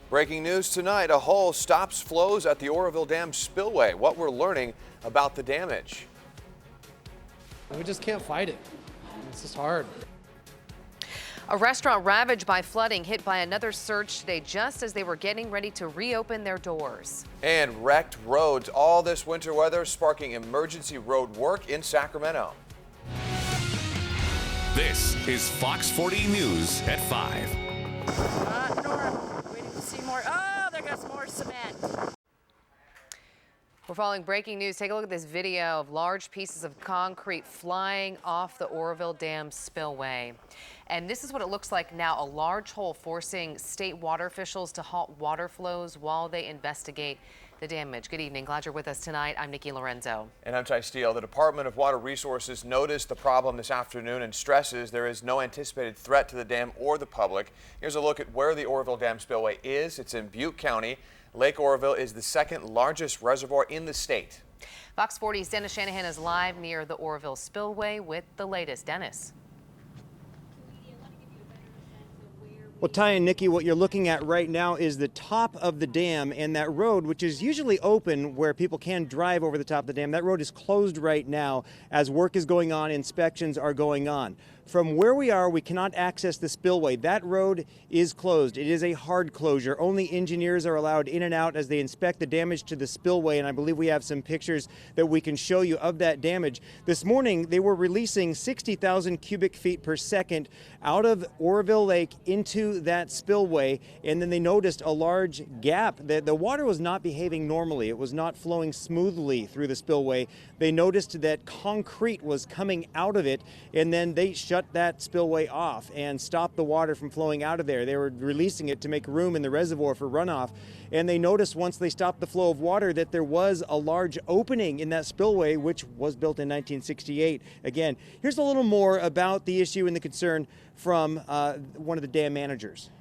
Breaking news tonight, a hole stops flows at the Oroville Dam spillway. What we're learning about the damage. We just can't fight it. It's just hard. A restaurant ravaged by flooding hit by another surge today just as they were getting ready to reopen their doors. And wrecked roads. All this winter weather sparking emergency road work in Sacramento. This is Fox 40 News at 5. North, waiting to see more. Oh, there goes more cement. We're following breaking news. Take a look at this video of large pieces of concrete flying off the Oroville Dam spillway. And this is what it looks like now, a large hole forcing state water officials to halt water flows while they investigate the damage. Good evening. Glad you're with us tonight. I'm Nikki Lorenzo. And I'm Ty Steele. The Department of Water Resources noticed the problem this afternoon and stresses there is no anticipated threat to the dam or the public. Here's a look at where the Oroville Dam spillway is. It's in Butte County. Lake Oroville is the second largest reservoir in the state. Fox 40's Dennis Shanahan is live near the Oroville spillway with the latest. Dennis. Well, Ty and Nikki, what you're looking at right now is the top of the dam, and that road, which is usually open where people can drive over the top of the dam, that road is closed right now as work is going on, inspections are going on. From where we are, we cannot access the spillway. That road is closed. It is a hard closure. Only engineers are allowed in and out as they inspect the damage to the spillway, and I believe we have some pictures that we can show you of that damage. This morning, they were releasing 60,000 cubic feet per second out of Oroville Lake into that spillway, and then they noticed a large gap. The water was not behaving normally. It was not flowing smoothly through the spillway. They noticed that concrete was coming out of it, and then they shut that spillway off and stopped the water from flowing out of there. They were releasing it to make room in the reservoir for runoff, and they noticed once they stopped the flow of water that there was a large opening in that spillway, which was built in 1968. Again, here's a little more about the issue and the concern from one of the dam managers.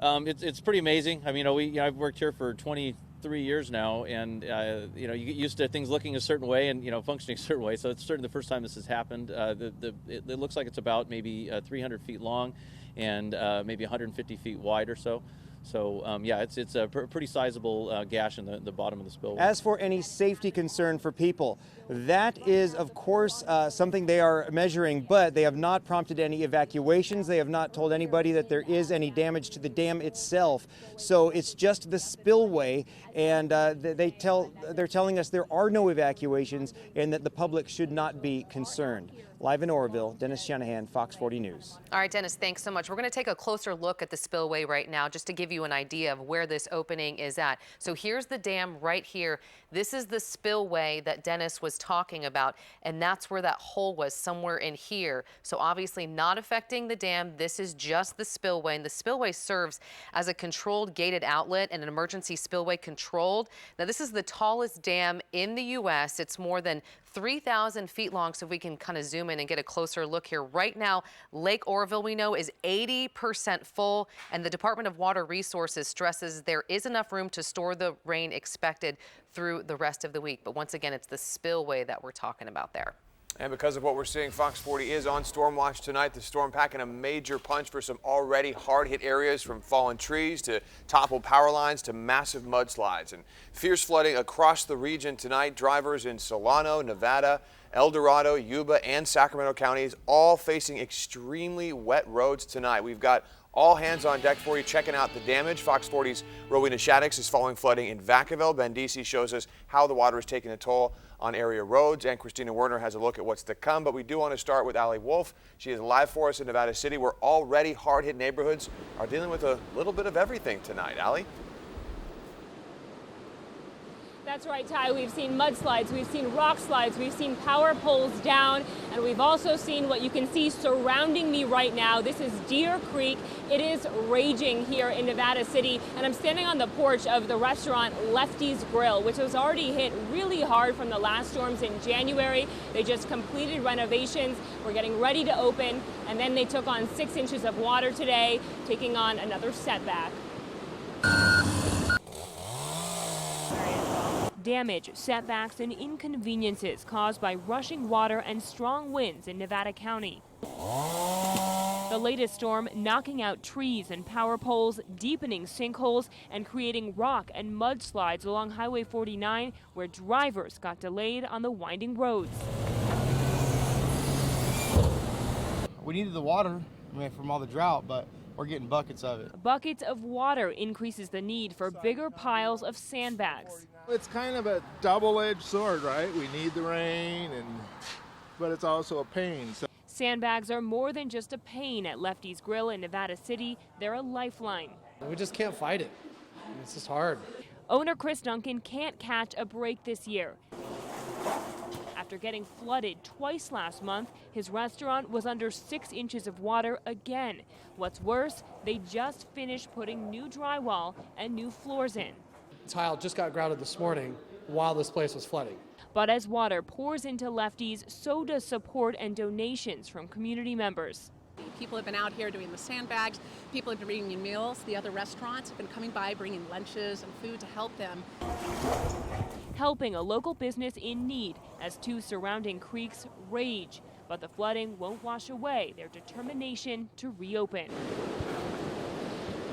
It's pretty amazing. I mean, I've worked here for 23 years now, and you get used to things looking a certain way and functioning a certain way. So it's certainly the first time this has happened. It looks like it's about maybe 300 feet long and maybe 150 feet wide or so. So yeah, it's a pretty sizable gash in the bottom of the spillway. As for any safety concern for people, that is of course something they are measuring, but they have not prompted any evacuations. They have not told anybody that there is any damage to the dam itself. So it's just the spillway, and they're telling us there are no evacuations and that the public should not be concerned. Live in Oroville, Dennis Shanahan, Fox 40 News. All right, Dennis, thanks so much. We're going to take a closer look at the spillway right now just to give you an idea of where this opening is at. So here's the dam right here. This is the spillway that Dennis was talking about, and that's where that hole was, somewhere in here. So obviously not affecting the dam. This is just the spillway, and the spillway serves as a controlled gated outlet and an emergency spillway controlled. Now, this is the tallest dam in the U.S. It's more than 3,000 feet long, so if we can kind of zoom in and get a closer look here. Right now, Lake Oroville, we know, is 80% full, and the Department of Water Resources stresses there is enough room to store the rain expected through the rest of the week. But once again, it's the spillway that we're talking about there. And because of what we're seeing, Fox 40 is on storm watch tonight. The storm packing a major punch for some already hard-hit areas, from fallen trees to toppled power lines to massive mudslides. And fierce flooding across the region tonight. Drivers in Solano, Nevada, El Dorado, Yuba, and Sacramento counties all facing extremely wet roads tonight. We've got all hands on deck for you, checking out the damage. Fox 40's Rowena Shaddix is following flooding in Vacaville. Ben Deasy shows us how the water is taking a toll on area roads, and Christina Werner has a look at what's to come. But we do want to start with Allie Wolf. She is live for us in Nevada City, where already hard-hit neighborhoods are dealing with a little bit of everything tonight. Allie? That's right, Ty. We've seen mudslides, we've seen rock slides, we've seen power poles down, and we've also seen what you can see surrounding me right now. This is Deer Creek. It is raging here in Nevada City, and I'm standing on the porch of the restaurant Lefty's Grill, which was already hit really hard from the last storms in January. They just completed renovations. We're getting ready to open, and then they took on 6 inches of water today, taking on another setback. Damage, setbacks, and inconveniences caused by rushing water and strong winds in Nevada County. The latest storm knocking out trees and power poles, deepening sinkholes, and creating rock and mudslides along Highway 49, where drivers got delayed on the winding roads. We needed the water, from all the drought, but we're getting buckets of it. Buckets of water increases the need for bigger piles of sandbags. It's kind of a double-edged sword, right? We need the rain, but it's also a pain. So Sandbags are more than just a pain at Lefty's Grill in Nevada City. They're a lifeline. We just can't fight it. It's just hard. Owner Chris Duncan can't catch a break this year. After getting flooded twice last month, his restaurant was under 6 inches of water again. What's worse, they just finished putting new drywall and new floors in. Tile just got grouted this morning while this place was flooding. But as water pours into Lefty's, so does support and donations from community members. People have been out here doing the sandbags. People have been bringing meals. The other restaurants have been coming by bringing lunches and food to help them. Helping a local business in need as 2 surrounding creeks rage. But the flooding won't wash away their determination to reopen.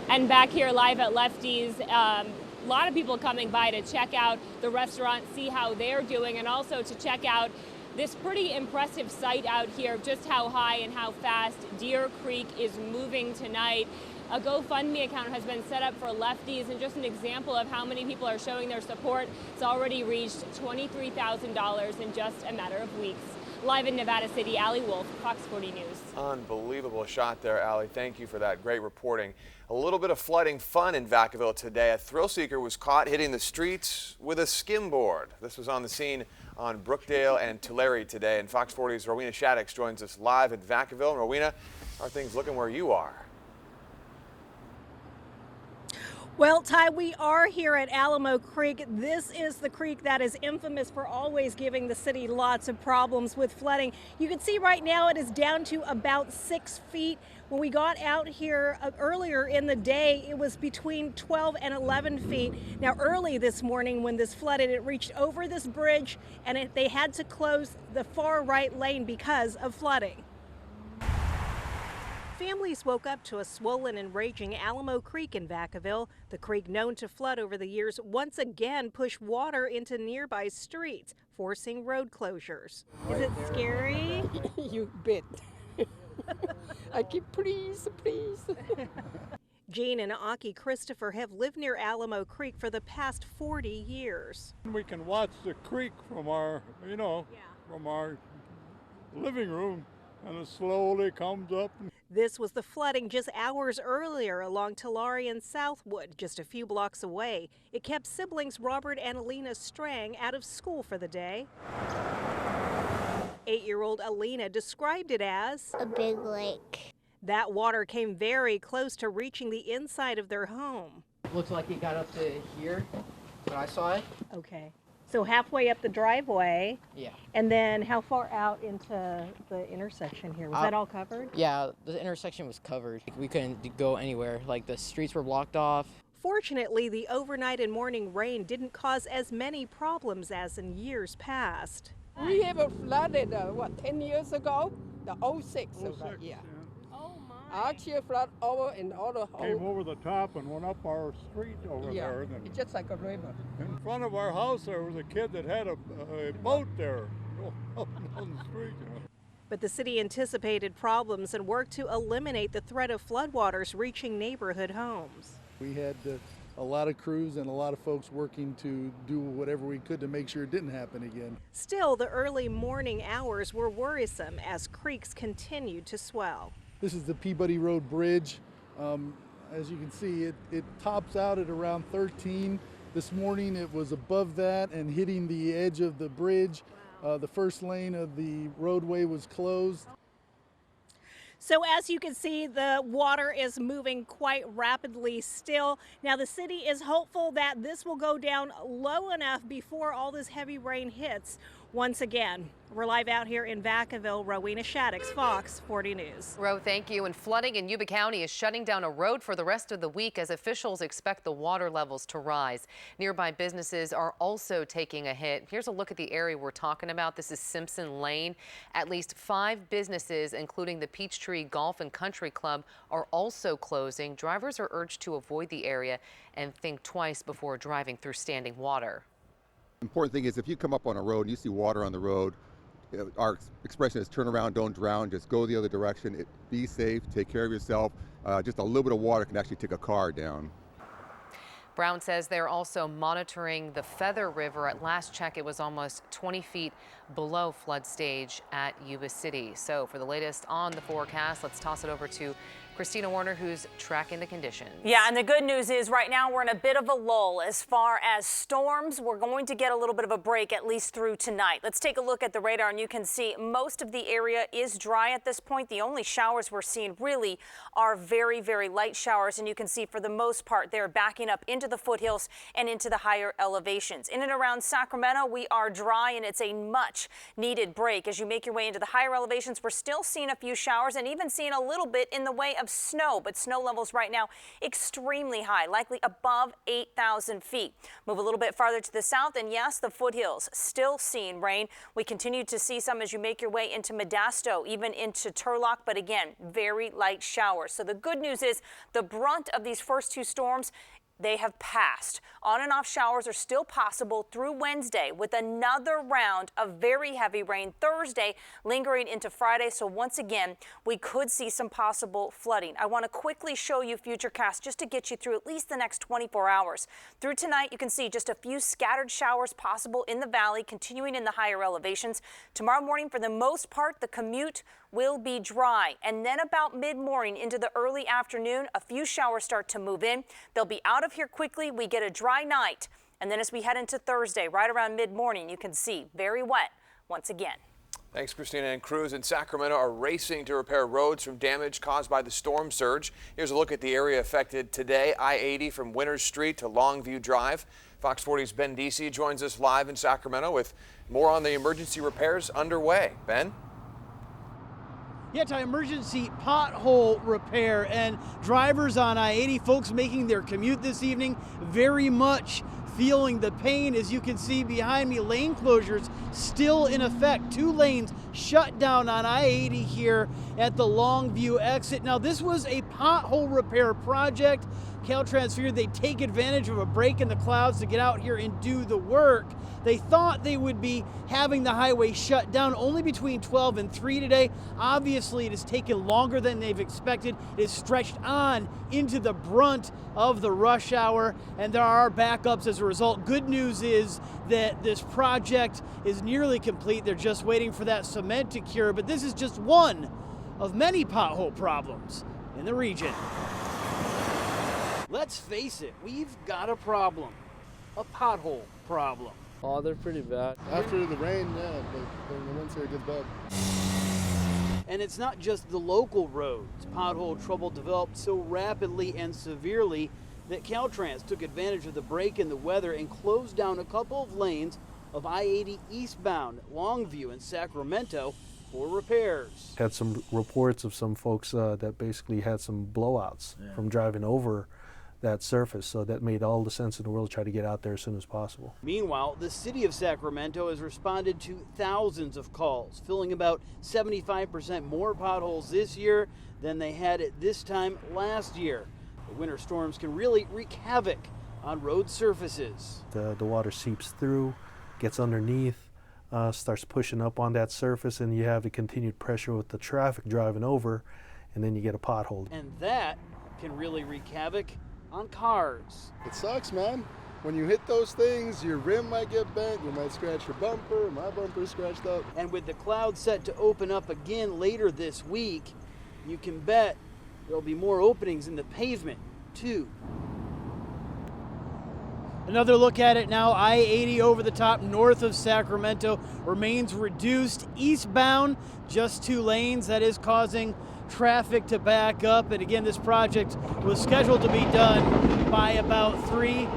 And back here live at Lefty's, a lot of people coming by to check out the restaurant, see how they're doing, and also to check out this pretty impressive site out here, just how high and how fast Deer Creek is moving tonight. A GoFundMe account has been set up for Lefty's, and just an example of how many people are showing their support. It's already reached $23,000 in just a matter of weeks. Live in Nevada City, Allie Wolf, Fox 40 News. Unbelievable shot there, Allie. Thank you for that great reporting. A little bit of flooding fun in Vacaville today. A thrill seeker was caught hitting the streets with a skimboard. This was on the scene on Brookdale and Tulare today. And Fox 40's Rowena Shaddix joins us live in Vacaville. And Rowena, how are things looking where you are? Well, Ty, we are here at Alamo Creek. This is the creek that is infamous for always giving the city lots of problems with flooding. You can see right now it is down to about 6 feet. When we got out here earlier in the day, it was between 12 and 11 feet. Now, early this morning when this flooded, it reached over this bridge and they had to close the far right lane because of flooding. Families woke up to a swollen and raging Alamo Creek in Vacaville. The creek, known to flood over the years, once again pushed water into nearby streets, forcing road closures. Is it scary? You bet. I keep, please, please. Jean and Aki Christopher have lived near Alamo Creek for the past 40 years. we can watch the creek from our, from our living room, and it slowly comes up. This was the flooding just hours earlier along Tulare and Southwood, just a few blocks away. It kept siblings Robert and Alina Strang out of school for the day. 8-year-old Alina described it as a big lake. That water came very close to reaching the inside of their home. Looks like it got up to here when I saw it. Okay. So halfway up the driveway. Yeah. And then how far out into the intersection here? Was that all covered? Yeah, the intersection was covered. We couldn't go anywhere. Like the streets were blocked off. Fortunately, the overnight and morning rain didn't cause as many problems as in years past. We have a flooded, 10 years ago? The 06. Yeah. Actually, flood over in all the whole. Came over the top and went up our street over there. It's just like a river. In front of our house, there was a kid that had a boat there up on the street. But the city anticipated problems and worked to eliminate the threat of floodwaters reaching neighborhood homes. We had a lot of crews and a lot of folks working to do whatever we could to make sure it didn't happen again. Still, the early morning hours were worrisome as creeks continued to swell. This is the Peabody Road Bridge. As you can see, it tops out at around 13. This morning it was above that and hitting the edge of the bridge. The first lane of the roadway was closed. So as you can see, the water is moving quite rapidly still. Now the city is hopeful that this will go down low enough before all this heavy rain hits. once again. We're live out here in Vacaville. Rowena Shaddix, Fox 40 News. Ro, thank you. And flooding in Yuba County is shutting down a road for the rest of the week as officials expect the water levels to rise. Nearby businesses are also taking a hit. Here's a look at the area we're talking about. This is Simpson Lane. At least 5 businesses, including the Peachtree Golf and Country Club, are also closing. Drivers are urged to avoid the area and think twice before driving through standing water. The important thing is if you come up on a road and you see water on the road, our expression is turn around, don't drown, just go the other direction. Be safe, take care of yourself. Just a little bit of water can actually take a car down. Brown says they're also monitoring the Feather River. At last check, it was almost 20 feet below flood stage at Yuba City. So for the latest on the forecast, let's toss it over to Christina Warner, who's tracking the conditions. Yeah, and the good news is right now we're in a bit of a lull as far as storms. We're going to get a little bit of a break, at least through tonight. Let's take a look at the radar, and you can see most of the area is dry at this point. The only showers we're seeing really are very, very light showers, and you can see for the most part they're backing up into the foothills and into the higher elevations. In and around Sacramento, we are dry, and it's a much needed break. As you make your way into the higher elevations, we're still seeing a few showers and even seeing a little bit in the way of snow, but snow levels right now extremely high, likely above 8,000 feet. Move a little bit farther to the south, and yes, the foothills still seeing rain. We continue to see some as you make your way into Modesto, even into Turlock, but again, very light showers. So the good news is the brunt of these first 2 storms, they have passed. On and off showers are still possible through Wednesday, with another round of very heavy rain Thursday lingering into Friday. So once again, we could see some possible flooding. I want to quickly show you Futurecast just to get you through at least the next 24 hours. Through tonight, you can see just a few scattered showers possible in the valley, continuing in the higher elevations. Tomorrow morning, for the most part, the commute will be dry. And then about mid-morning into the early afternoon, a few showers start to move in. They'll be out of here quickly. We get a dry night. And then as we head into Thursday, right around mid-morning, you can see very wet once again. Thanks, Christina. And crews in Sacramento are racing to repair roads from damage caused by the storm surge. Here's a look at the area affected today. I-80 from Winters Street to Longview Drive. Fox 40's Ben Deasy joins us live in Sacramento with more on the emergency repairs underway. Ben? Yeah, to emergency pothole repair, and drivers on I-80, folks making their commute this evening, very much feeling the pain. As you can see behind me, lane closures still in effect. 2 lanes shut down on I-80 here at the Longview exit. Now, this was a pothole repair project. Caltrans figured they'd take advantage of a break in the clouds to get out here and do the work. They thought they would be having the highway shut down only between 12 and 3 today. Obviously, it has taken longer than they've expected. It is stretched on into the brunt of the rush hour, and there are backups as a result. Good news is that this project is nearly complete. They're just waiting for that cement to cure, but this is just one of many pothole problems in the region. Let's face it, we've got a problem, a pothole problem. Oh, they're pretty bad. After the rain, yeah, but when the winds here, it gets bad. And it's not just the local roads. Pothole trouble developed so rapidly and severely that Caltrans took advantage of the break in the weather and closed down a couple of lanes of I-80 eastbound at Longview and Sacramento for repairs. Had some reports of some folks that basically had some blowouts from driving over that surface, so that made all the sense in the world to try to get out there as soon as possible. Meanwhile, the city of Sacramento has responded to thousands of calls, filling about 75% more potholes this year than they had at this time last year. The winter storms can really wreak havoc on road surfaces. The water seeps through, gets underneath, starts pushing up on that surface, and you have the continued pressure with the traffic driving over, and then you get a pothole. And that can really wreak havoc on cars. It sucks, man. When you hit those things, your rim might get bent, you might scratch your bumper, my bumper's scratched up. And with the clouds set to open up again later this week, you can bet there'll be more openings in the pavement, too. Another look at it now. I-80 over the top north of Sacramento remains reduced eastbound, just 2 lanes. That is causing traffic to back up. And again, this project was scheduled to be done by about 3.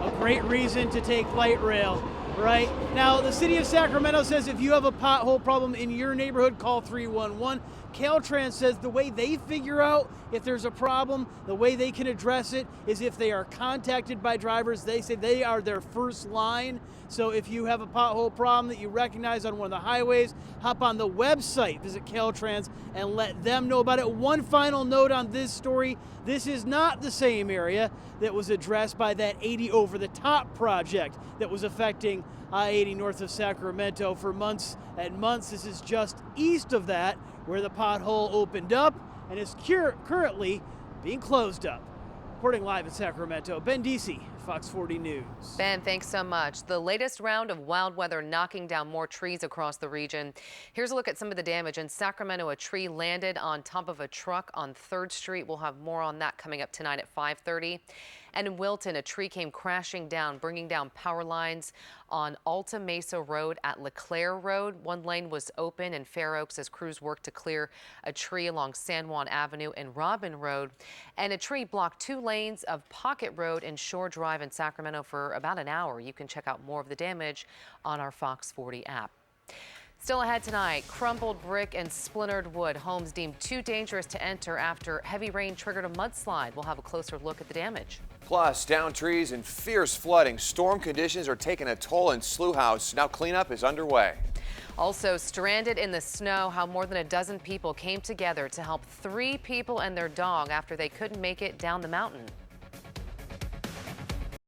A great reason to take light rail Right. Now, the city of Sacramento says if you have a pothole problem in your neighborhood, call 311. Caltrans says the way they figure out if there's a problem, the way they can address it is if they are contacted by drivers. They say they are their first line. So if you have a pothole problem that you recognize on one of the highways, hop on the website, visit Caltrans, and let them know about it. One final note on this story. This is not the same area that was addressed by that 80 over the top project that was affecting I-80 north of Sacramento for months and months. This is just east of that, where the pothole opened up and is currently being closed up. Reporting live in Sacramento, Ben Deasy, Fox 40 News. Ben, thanks so much. The latest round of wild weather knocking down more trees across the region. Here's a look at some of the damage. In Sacramento, a tree landed on top of a truck on 3rd Street. We'll have more on that coming up tonight at 5:30. And in Wilton, a tree came crashing down, bringing down power lines on Alta Mesa Road at LeClaire Road. One lane was open in Fair Oaks as crews worked to clear a tree along San Juan Avenue and Robin Road. And a tree blocked 2 lanes of Pocket Road and Shore Drive in Sacramento for about an hour. You can check out more of the damage on our Fox 40 app. Still ahead tonight, crumbled brick and splintered wood. Homes deemed too dangerous to enter after heavy rain triggered a mudslide. We'll have a closer look at the damage. Plus, downed trees and fierce flooding. Storm conditions are taking a toll in Slough House. Now cleanup is underway. Also stranded in the snow, how more than a dozen people came together to help 3 people and their dog after they couldn't make it down the mountain.